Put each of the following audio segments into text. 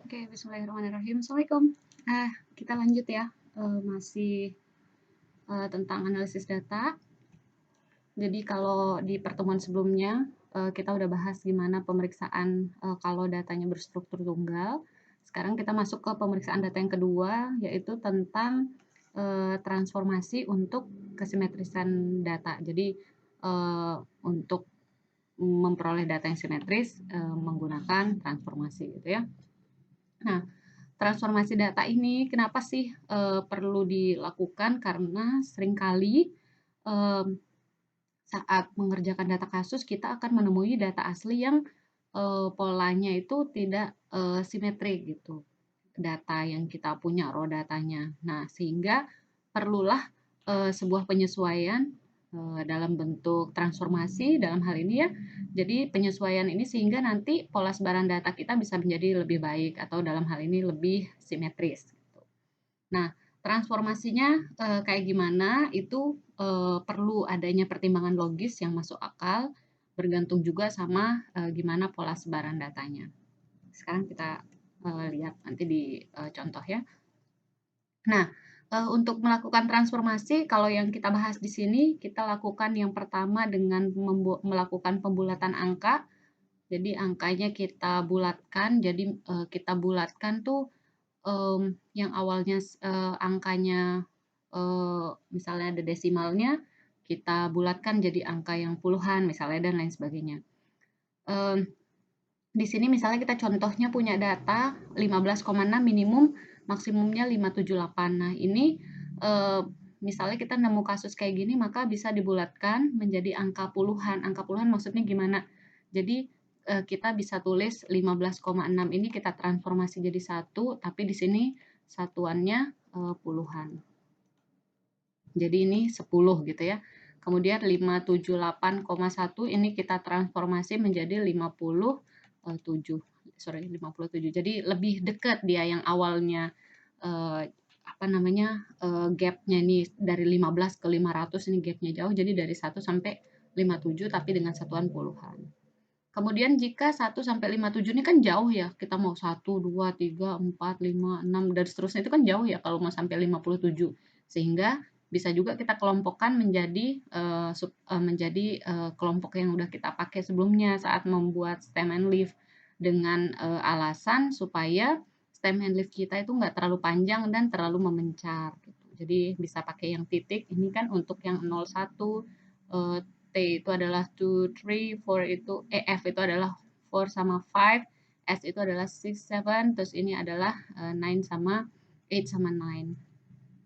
Oke, bismillahirrahmanirrahim. Assalamualaikum. Kita lanjut ya, masih tentang analisis data. Jadi kalau di pertemuan sebelumnya kita udah bahas gimana pemeriksaan kalau datanya berstruktur tunggal. Sekarang kita masuk ke pemeriksaan data yang kedua, yaitu tentang transformasi untuk kesimetrisan data. Jadi untuk memperoleh data yang simetris menggunakan transformasi gitu ya. Nah, transformasi data ini kenapa sih perlu dilakukan? Karena seringkali saat mengerjakan data kasus kita akan menemui data asli yang polanya itu tidak simetrik gitu. Data yang kita punya raw datanya. Nah, sehingga perlulah sebuah penyesuaian dalam bentuk transformasi dalam hal ini ya. Jadi penyesuaian ini sehingga nanti pola sebaran data kita bisa menjadi lebih baik atau dalam hal ini lebih simetris gitu. Nah, transformasinya kayak gimana itu perlu adanya pertimbangan logis yang masuk akal, bergantung juga sama gimana pola sebaran datanya. Sekarang kita lihat nanti di contoh ya. Nah, untuk melakukan transformasi kalau yang kita bahas di sini, kita lakukan yang pertama dengan melakukan pembulatan angka. Jadi angkanya kita bulatkan, jadi kita bulatkan tuh yang awalnya angkanya misalnya ada desimalnya, kita bulatkan jadi angka yang puluhan misalnya dan lain sebagainya. Di sini misalnya kita contohnya punya data 15,6 minimum, maksimumnya 578. Nah, ini misalnya kita nemu kasus kayak gini, maka bisa dibulatkan menjadi angka puluhan. Angka puluhan maksudnya gimana? Jadi kita bisa tulis 15,6 ini kita transformasi jadi 1, tapi di sini satuannya puluhan. Jadi ini 10 gitu ya. Kemudian 578,1 ini kita transformasi menjadi 57. Sorry, 57. Jadi lebih dekat dia yang awalnya gapnya ini dari 15 ke 500 ini gapnya jauh. Jadi dari 1 sampai 57 tapi dengan satuan puluhan. Kemudian jika 1 sampai 57 ini kan jauh ya. Kita mau 1, 2, 3, 4, 5, 6 dan seterusnya itu kan jauh ya kalau mau sampai 57. Sehingga bisa juga kita kelompokkan menjadi kelompok yang udah kita pakai sebelumnya saat membuat stem and leaf dengan alasan supaya stem and leaf kita itu nggak terlalu panjang dan terlalu memencar gitu. Jadi bisa pakai yang titik ini kan untuk yang 01 T itu adalah 2, 3, 4 itu F itu adalah 4 sama 5, S itu adalah 6, 7, terus ini adalah 9 sama 8 sama 9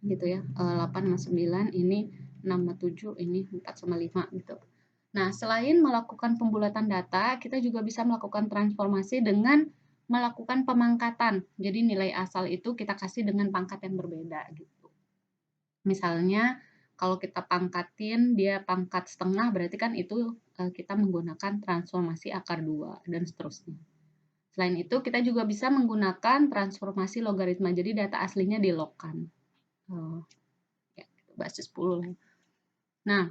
gitu ya. 8 sama 9, ini 6 sama 7, ini 4 sama 5 gitu. Nah, selain melakukan pembulatan data, kita juga bisa melakukan transformasi dengan melakukan pemangkatan. Jadi nilai asal itu kita kasih dengan pangkat yang berbeda gitu. Misalnya kalau kita pangkatin dia pangkat setengah berarti kan itu kita menggunakan transformasi akar 2 dan seterusnya. Selain itu kita juga bisa menggunakan transformasi logaritma. Jadi data aslinya dilogkan. Ya, basis 10 lah. Nah,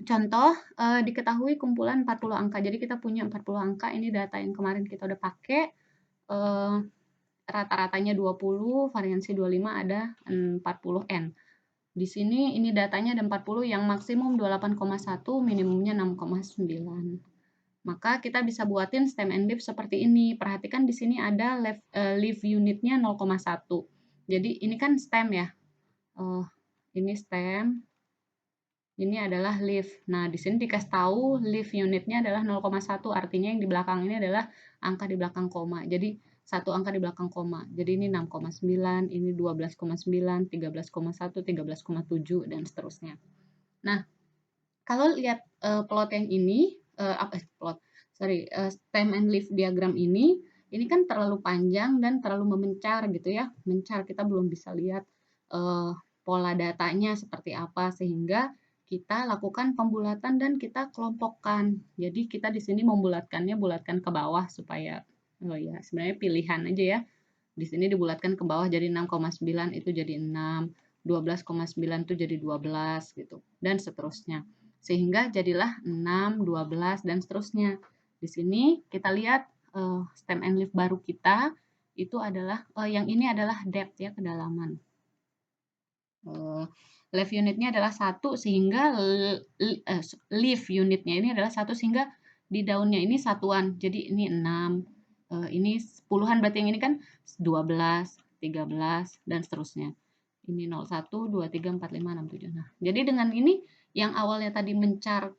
contoh diketahui kumpulan 40 angka. Jadi kita punya 40 angka, ini data yang kemarin kita udah pakai. Rata-ratanya 20, variansi 25 ada 40N. Di sini ini datanya ada 40 yang maksimum 28,1, minimumnya 6,9. Maka kita bisa buatin stem and leaf seperti ini. Perhatikan di sini ada leaf unitnya 0,1. Jadi ini kan stem ya. Ini stem. Ini adalah leaf. Nah, di sini dikasih tahu leaf unitnya adalah 0,1. Artinya yang di belakang ini adalah angka di belakang koma. Jadi satu angka di belakang koma. Jadi ini 6,9, ini 12,9, 13,1, 13,7 dan seterusnya. Nah, kalau lihat plot yang ini stem and leaf diagram ini kan terlalu panjang dan terlalu memencar gitu ya. Mencar kita belum bisa lihat pola datanya seperti apa sehingga kita lakukan pembulatan dan kita kelompokkan. Jadi kita di sini membulatkannya bulatkan ke bawah supaya ya sebenarnya pilihan aja ya. Di sini dibulatkan ke bawah jadi 6,9 itu jadi 6, 12,9 itu jadi 12 gitu dan seterusnya. Sehingga jadilah 6, 12 dan seterusnya. Di sini kita lihat stem and leaf baru kita itu adalah yang ini adalah depth ya, kedalaman. Leaf unitnya adalah 1 sehingga leaf unitnya ini adalah 1 sehingga di daunnya ini satuan. Jadi ini 6, ini puluhan, berarti yang ini kan 12, 13 dan seterusnya. Ini 01, 2, 3, 4, 5, 6, 7. Nah, jadi dengan ini yang awalnya tadi mencar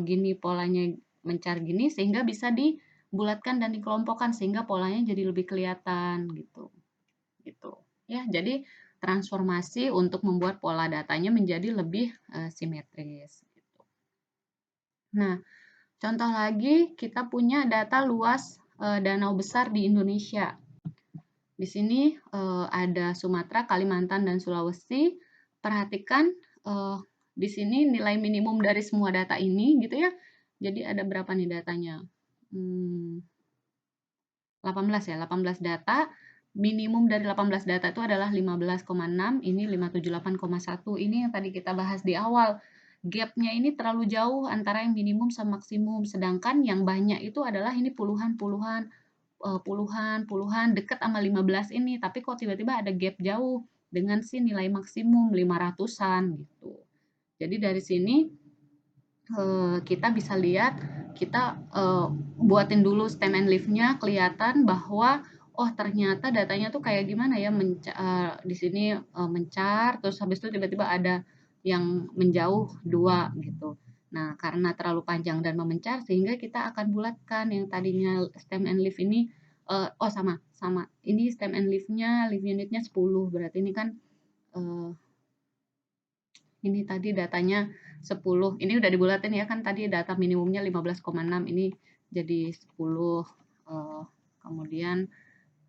gini, polanya mencar gini, sehingga bisa dibulatkan dan dikelompokkan sehingga polanya jadi lebih kelihatan gitu. Gitu. Ya, jadi transformasi untuk membuat pola datanya menjadi lebih simetris gitu. Nah, contoh lagi kita punya data luas danau besar di Indonesia. Di sini ada Sumatera, Kalimantan, dan Sulawesi. Perhatikan di sini nilai minimum dari semua data ini gitu ya. Jadi ada berapa nih datanya? 18 ya, 18 data. Minimum dari 18 data itu adalah 15,6, ini 578,1. Ini yang tadi kita bahas di awal. Gapnya ini terlalu jauh antara yang minimum sama maksimum. Sedangkan yang banyak itu adalah ini puluhan deket sama 15 ini. Tapi kok tiba-tiba ada gap jauh dengan si nilai maksimum 500-an gitu. Jadi dari sini kita bisa lihat, kita buatin dulu stem and leaf-nya, kelihatan bahwa oh ternyata datanya tuh kayak gimana ya, di sini mencar, terus habis itu tiba-tiba ada yang menjauh 2 gitu. Nah, karena terlalu panjang dan memencar sehingga kita akan bulatkan yang tadinya stem and leaf ini oh sama sama. Ini stem and leaf-nya, leaf unitnya 10, berarti ini kan ini tadi datanya 10. Ini udah dibulatin ya kan, tadi data minimumnya 15,6, ini jadi 10. Kemudian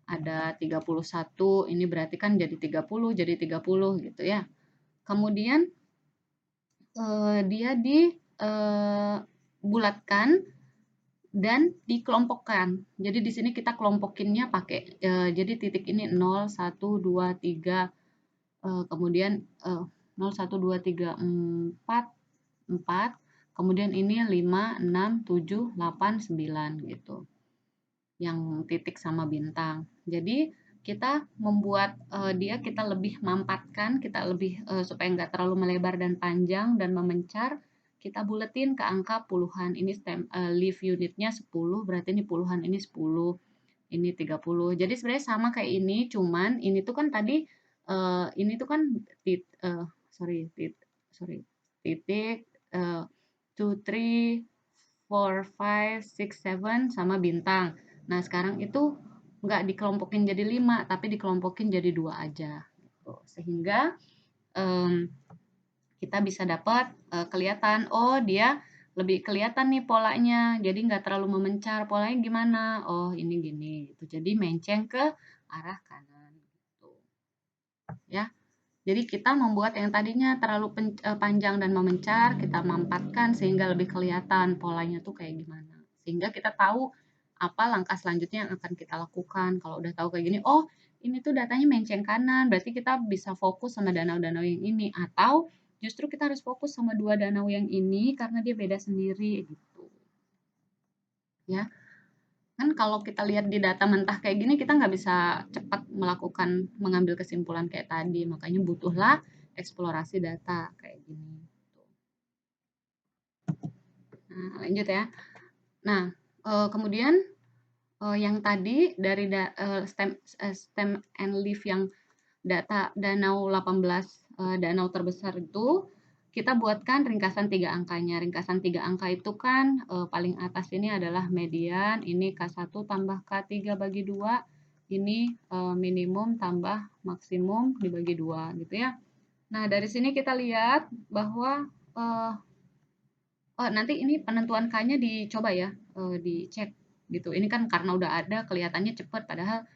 ada 31, ini berarti kan jadi 30, jadi 30 gitu ya. Kemudian dia dibulatkan dan dikelompokkan. Jadi di sini kita kelompokinnya pakai jadi titik ini 0, 1, 2, 3, kemudian 0, 1, 2, 3, 4, kemudian ini 5, 6, 7, 8, 9 gitu. Yang titik sama bintang. Jadi kita membuat dia, kita lebih mampatkan, kita lebih supaya nggak terlalu melebar dan panjang dan memencar, kita buletin ke angka puluhan. Ini leaf unitnya 10, berarti ini puluhan, ini 10, ini 30. Jadi sebenarnya sama kayak ini, cuman ini tuh kan tadi ini tuh kan titik 2, 3, 4, 5, 6, 7 sama bintang. Nah, sekarang itu nggak dikelompokin jadi 5, tapi dikelompokin jadi 2 aja. Gitu. Sehingga kita bisa dapat kelihatan, oh dia lebih kelihatan nih polanya, jadi nggak terlalu memencar. Polanya gimana? Oh ini gini, gitu. Jadi menceng ke arah kanan, gitu. Ya. Jadi kita membuat yang tadinya terlalu panjang dan memencar, kita mampatkan sehingga lebih kelihatan polanya tuh kayak gimana. Sehingga kita tahu apa langkah selanjutnya yang akan kita lakukan. Kalau udah tahu kayak gini, oh ini tuh datanya menceng kanan, berarti kita bisa fokus sama danau-danau yang ini. Atau justru kita harus fokus sama 2 danau yang ini karena dia beda sendiri gitu. Ya. Kan kalau kita lihat di data mentah kayak gini, kita nggak bisa cepat mengambil kesimpulan kayak tadi. Makanya butuhlah eksplorasi data kayak gini. Nah, lanjut ya. Nah, kemudian yang tadi dari stem and leaf yang data danau 18 danau terbesar itu, kita buatkan ringkasan 3 angkanya. Ringkasan 3 angka itu kan paling atas ini adalah median, ini K1 tambah K3 bagi 2, ini minimum tambah maksimum dibagi 2 gitu ya. Nah, dari sini kita lihat bahwa nanti ini penentuan K-nya dicoba ya, dicek gitu. Ini kan karena udah ada kelihatannya cepat, padahal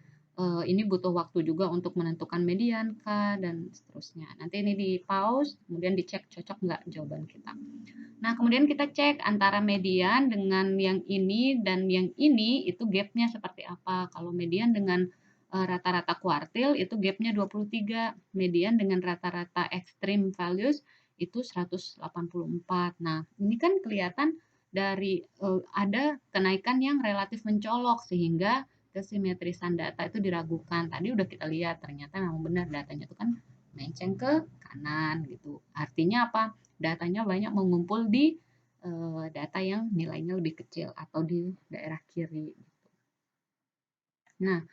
ini butuh waktu juga untuk menentukan median K dan seterusnya. Nanti ini di pause, kemudian dicek cocok nggak jawaban kita. Nah, kemudian kita cek antara median dengan yang ini dan yang ini itu gapnya seperti apa. Kalau median dengan rata-rata kuartil itu gapnya 23, median dengan rata-rata extreme values itu 184. Nah, ini kan kelihatan dari ada kenaikan yang relatif mencolok sehingga kesimetrisan data itu diragukan. Tadi udah kita lihat ternyata memang benar datanya itu kan melenceng ke kanan gitu. Artinya apa? Datanya banyak mengumpul di data yang nilainya lebih kecil atau di daerah kiri. Nah,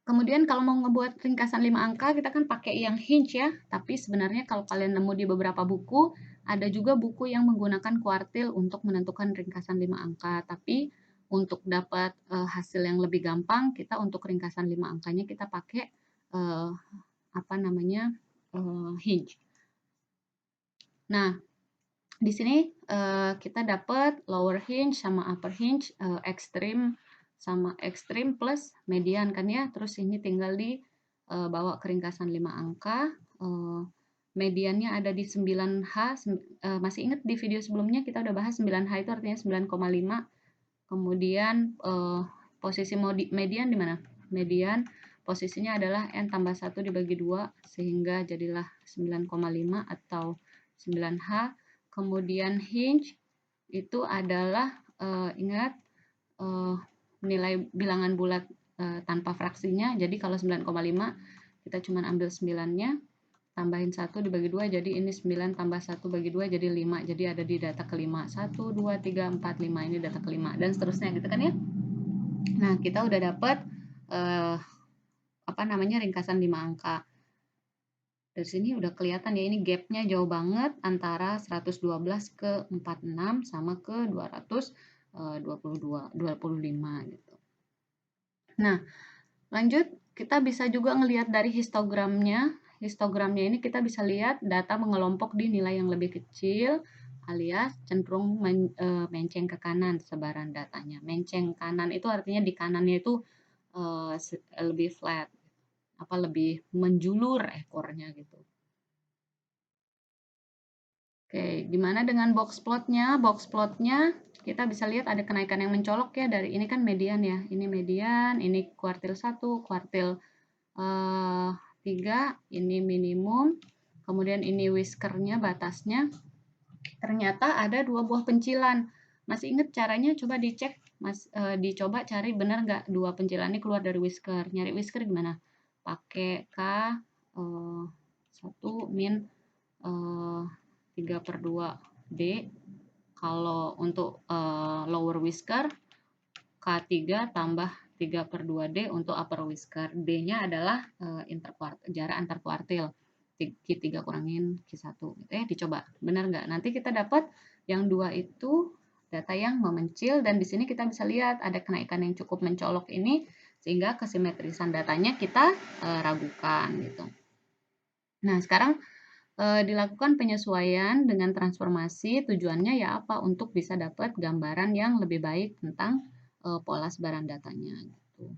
kemudian kalau mau ngebuat ringkasan 5 angka, kita kan pakai yang hinge ya. Tapi sebenarnya kalau kalian nemu di beberapa buku, ada juga buku yang menggunakan kuartil untuk menentukan ringkasan 5 angka. Tapi untuk dapat hasil yang lebih gampang, kita untuk ringkasan 5 angkanya kita pakai apa namanya hinge. Nah, di sini kita dapat lower hinge sama upper hinge, extreme sama ekstrim plus median kan ya. Terus ini tinggal di bawa ke ringkasan 5 angka. Mediannya ada di 9H. Masih ingat di video sebelumnya kita udah bahas 9H itu artinya 9,5. Kemudian posisi median di mana? Median posisinya adalah N tambah 1 dibagi 2 sehingga jadilah 9,5 atau 9H. Kemudian hinge itu adalah ingat nilai bilangan bulat tanpa fraksinya. Jadi kalau 9,5 kita cuma ambil 9-nya, tambahin 1 dibagi 2, jadi ini 9 tambah 1 bagi 2 jadi 5. Jadi ada di data kelima. 1, 2, 3, 4, 5 ini data kelima dan seterusnya gitu kan ya. Nah, kita udah dapat apa namanya ringkasan 5 angka. Dari sini udah kelihatan ya ini gapnya jauh banget antara 112 ke 46 sama ke 225 gitu. Nah, lanjut kita bisa juga ngelihat dari histogramnya. Histogramnya ini kita bisa lihat data mengelompok di nilai yang lebih kecil alias cenderung menceng ke kanan sebaran datanya. Menceng kanan itu artinya di kanannya itu lebih flat, apa lebih menjulur ekornya gitu. Oke, gimana dengan box plotnya? Box plotnya kita bisa lihat ada kenaikan yang mencolok ya dari ini kan median ya. Ini median, ini kuartil 1, kuartil 3, ini minimum. Kemudian ini whiskernya batasnya. Ternyata ada 2 buah pencilan. Masih ingat caranya? Coba dicek, dicoba cari benar nggak 2 pencilan ini keluar dari whisker. Nyari whisker gimana? Pakai K 1 min 3/2 D. Kalau untuk lower whisker K3 tambah 3/2 D untuk upper whisker. D-nya adalah jarak antar kuartil. Q3 kurangin Q1. Dicoba. Benar nggak? Nanti kita dapat yang 2 itu data yang memencil dan di sini kita bisa lihat ada kenaikan yang cukup mencolok ini sehingga kesimetrisan datanya kita ragukan gitu. Nah, sekarang dilakukan penyesuaian dengan transformasi tujuannya ya apa? Untuk bisa dapat gambaran yang lebih baik tentang pola sebaran datanya gitu.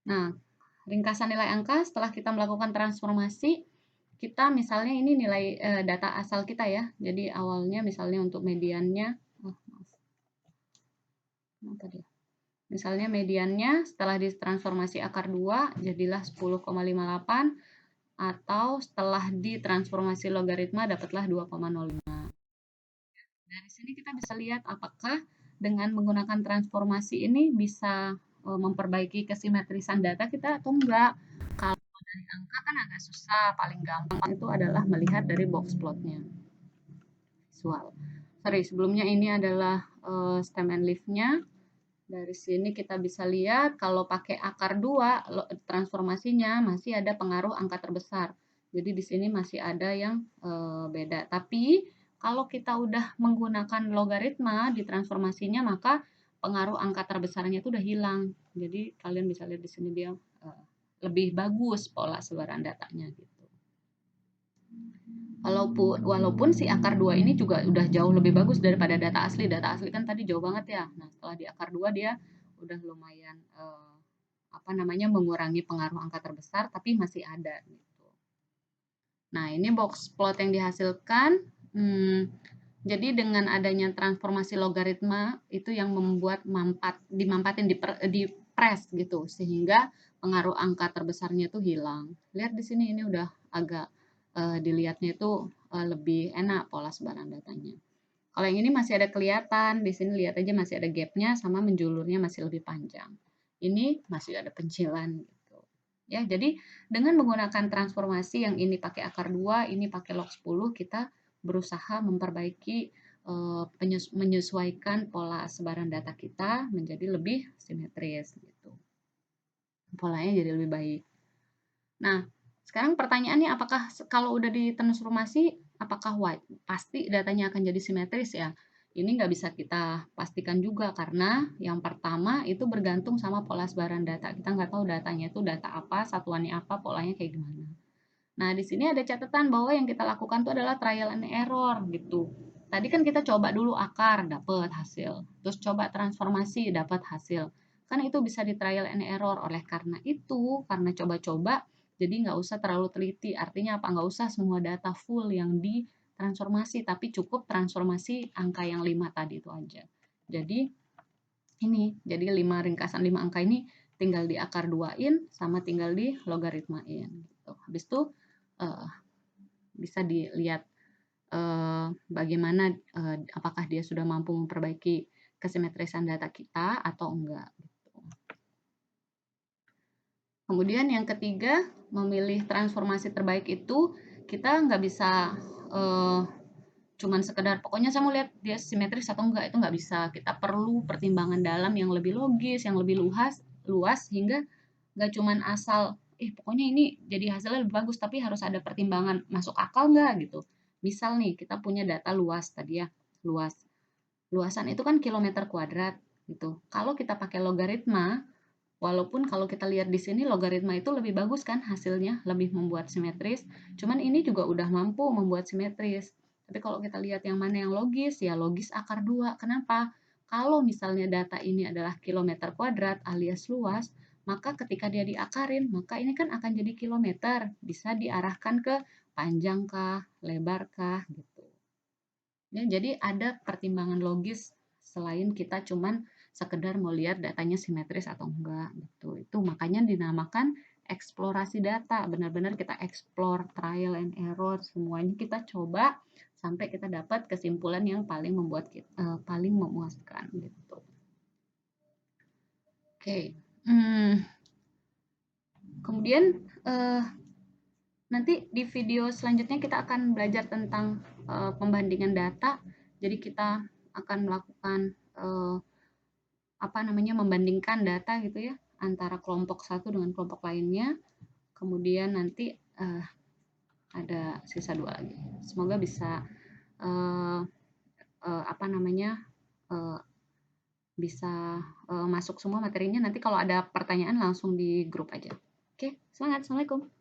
Nah, ringkasan nilai angka setelah kita melakukan transformasi, kita misalnya ini nilai data asal kita ya. Jadi awalnya misalnya untuk mediannya, misalnya mediannya setelah ditransformasi akar 2 jadilah 10,58 atau setelah ditransformasi logaritma dapatlah 2,05. Dari sini kita bisa lihat apakah dengan menggunakan transformasi ini bisa memperbaiki kesimetrisan data kita atau enggak. Kalau dari angka kan agak susah, paling gampang itu adalah melihat dari box plotnya. Visual. Sorry, sebelumnya ini adalah stem and leaf-nya. Dari sini kita bisa lihat kalau pakai akar 2 transformasinya masih ada pengaruh angka terbesar. Jadi di sini masih ada yang beda. Tapi kalau kita udah menggunakan logaritma di transformasinya maka pengaruh angka terbesarnya itu udah hilang. Jadi kalian bisa lihat di sini dia lebih bagus pola sebaran datanya gitu. Walaupun si akar 2 ini juga udah jauh lebih bagus daripada data asli. Data asli kan tadi jauh banget ya. Nah, setelah di akar 2 dia udah lumayan mengurangi pengaruh angka terbesar tapi masih ada gitu. Nah, ini box plot yang dihasilkan. Jadi dengan adanya transformasi logaritma itu yang membuat dimampatin di press gitu sehingga pengaruh angka terbesarnya itu hilang. Lihat di sini ini udah agak dilihatnya itu lebih enak pola sebaran datanya. Kalau yang ini masih ada kelihatan, di sini lihat aja masih ada gapnya sama menjulurnya masih lebih panjang. ini masih ada pencilan gitu. Ya, jadi dengan menggunakan transformasi yang ini pakai akar 2, ini pakai log 10, kita berusaha memperbaiki menyesuaikan pola sebaran data kita menjadi lebih simetris gitu. Polanya jadi lebih baik. Nah, sekarang pertanyaannya apakah kalau udah ditransformasi apakah pasti datanya akan jadi simetris ya? Ini nggak bisa kita pastikan juga karena yang pertama itu bergantung sama pola sebaran data. Kita nggak tahu datanya itu data apa, satuannya apa, polanya kayak gimana. Nah, di sini ada catatan bahwa yang kita lakukan itu adalah trial and error gitu. Tadi kan kita coba dulu akar, dapat hasil. Terus coba transformasi, dapat hasil. Kan itu bisa di trial and error. Oleh karena itu, karena coba-coba, jadi nggak usah terlalu teliti. Artinya apa? Nggak usah semua data full yang ditransformasi, tapi cukup transformasi angka yang 5 tadi itu aja. Jadi, jadi 5 ringkasan 5 angka ini tinggal di akar 2-in sama tinggal di logaritmain. Gitu. Habis itu, uh, bisa dilihat bagaimana apakah dia sudah mampu memperbaiki kesimetrisan data kita atau enggak. Gitu. Kemudian yang ketiga, memilih transformasi terbaik itu kita nggak bisa cuman sekedar pokoknya saya mau lihat dia simetris atau enggak, itu nggak bisa. Kita perlu pertimbangan dalam yang lebih logis, yang lebih luas hingga nggak cuman asal pokoknya ini jadi hasilnya lebih bagus, tapi harus ada pertimbangan masuk akal nggak gitu. Misal nih kita punya data luas tadi ya, luasan itu kan kilometer kuadrat gitu. Kalau kita pakai logaritma, walaupun kalau kita lihat di sini logaritma itu lebih bagus kan hasilnya, lebih membuat simetris, cuman ini juga udah mampu membuat simetris. Tapi kalau kita lihat yang mana yang logis, ya logis akar 2. Kenapa? Kalau misalnya data ini adalah kilometer kuadrat alias luas, maka ketika dia diakarin, maka ini kan akan jadi kilometer. Bisa diarahkan ke panjang kah, lebar kah, gitu. Ya, jadi ada pertimbangan logis selain kita cuman sekedar mau lihat datanya simetris atau enggak gitu. Itu makanya dinamakan eksplorasi data. Benar-benar kita explore, trial and error, semuanya kita coba sampai kita dapat kesimpulan yang paling paling memuaskan gitu. Oke. Kemudian nanti di video selanjutnya kita akan belajar tentang pembandingan data. Jadi kita akan melakukan membandingkan data gitu ya antara kelompok satu dengan kelompok lainnya. Kemudian nanti ada sisa 2 lagi. Semoga bisa uh, bisa masuk semua materinya. Nanti kalau ada pertanyaan langsung di grup aja. Oke, semangat. Assalamualaikum.